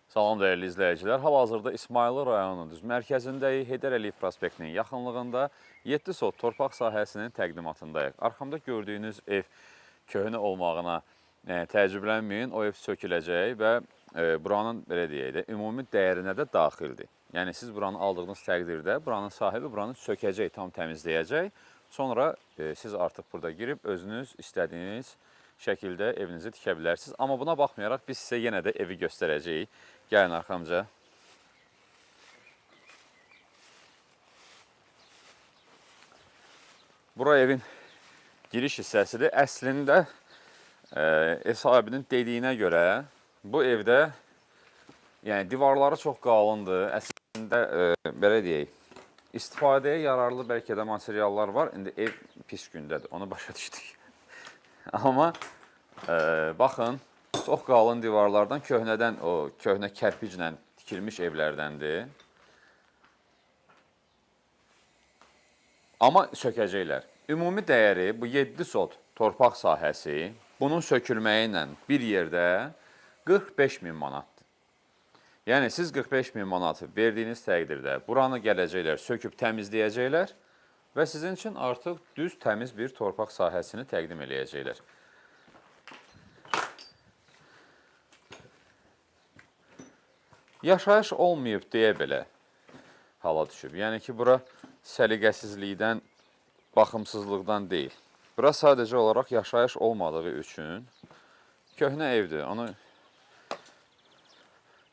Salam dəyərli izləyicilər. Hal-hazırda İsmayılı rayonunun düz mərkəzindəyik. Heydər Əliyev prospektinin yaxınlığında 7 sot torpaq sahəsinin təqdimatındayıq. Arxamda gördüyünüz ev köhnə olmağına təəccüblənməyin. O ev söküləcək və buranın belə deyək də, ümumi dəyərinə də daxildir. Yəni siz buranı aldığınız təqdirdə buranın sahibi buranı sökəcək, tam təmizləyəcək. Sonra siz artıq burada girib özünüz istədiyiniz şəkildə evinizi tikə bilərsiniz. Amma buna baxmayaraq biz sizə yenə də evi göstərəcəyik. Gəlin arxamca. Bura evin giriş hissəsidir. Əslində ev sahibinin dediyinə görə bu evdə yəni divarları çox qalındır. Əslində belə deyək, istifadəyə yararlı bəlkə də materiallar var. İndi ev pis gündədir. Onu başa düşdük. Amma baxın, çox qalın divarlardan, köhnədən o köhnə kərpiclə tikilmiş evlərdəndir. Amma sökəcəklər. Ümumi dəyəri bu 7 sot torpaq sahəsi bunun sökülməyi ilə bir yerdə 45 min manatdır. Yəni siz 45 min manatı verdiyiniz təqdirdə buranı gələcəklər, söküb təmizləyəcəklər və sizin üçün artıq düz təmiz bir torpaq sahəsini təqdim eləyəcəklər. Yaşayış olmayıb deyə belə hala düşüb. Yəni ki, bura səliqəsizlikdən, baxımsızlıqdan deyil. Bura sadəcə olaraq yaşayış olmadığı üçün köhnə evdir. Onu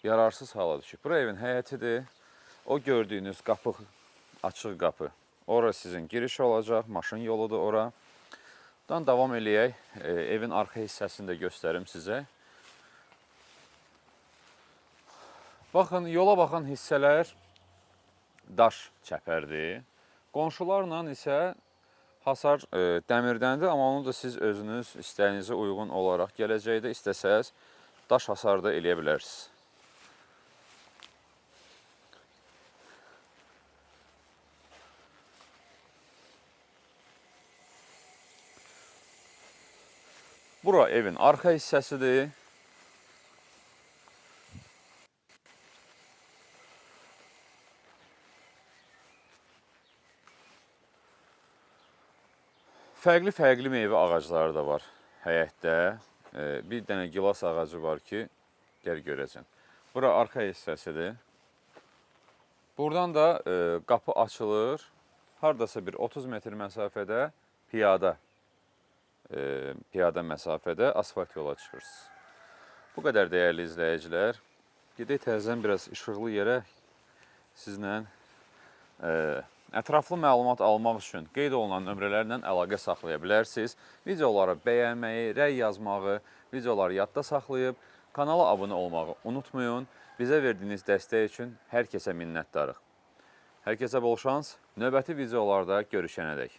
yararsız hala düşüb. Bura evin həyətidir. O gördüyünüz qapı, açıq qapı. Ora sizin giriş olacaq, maşın yoludur ora. Buradan davam eləyək. Evin arxa hissəsini də göstərim sizə. Baxın, yola baxan hissələr daş çəpərdir. Qonşularla isə hasar dəmirdəndir, amma onu da siz özünüz istəyinizə uyğun olaraq gələcəkdə istəsəz daş hasar da eləyə bilərsiniz. Bura evin arxa hissəsidir. Fərqli-fərqli meyvə ağacları da var həyətdə. Bir dənə gilas ağacı var ki, gəl görəcəm. Bura arxa hissəsidir. Buradan da qapı açılır. Hardasa bir 30 metr məsafədə piyada məsafədə asfalt yola çıxırsınız. Bu qədər dəyərli izləyicilər. Gedək təzədən biraz işıqlı yerə sizlə ətraflı məlumat almaq üçün qeyd olunan nömrələrlə əlaqə saxlaya bilərsiniz. Videoları bəyənməyi, rəy yazmağı, videoları yadda saxlayıb, kanala abunə olmağı unutmayın. Bizə verdiyiniz dəstək üçün hər kəsə minnətdarıq. Hər kəsə bol şans, növbəti videolarda görüşənədək.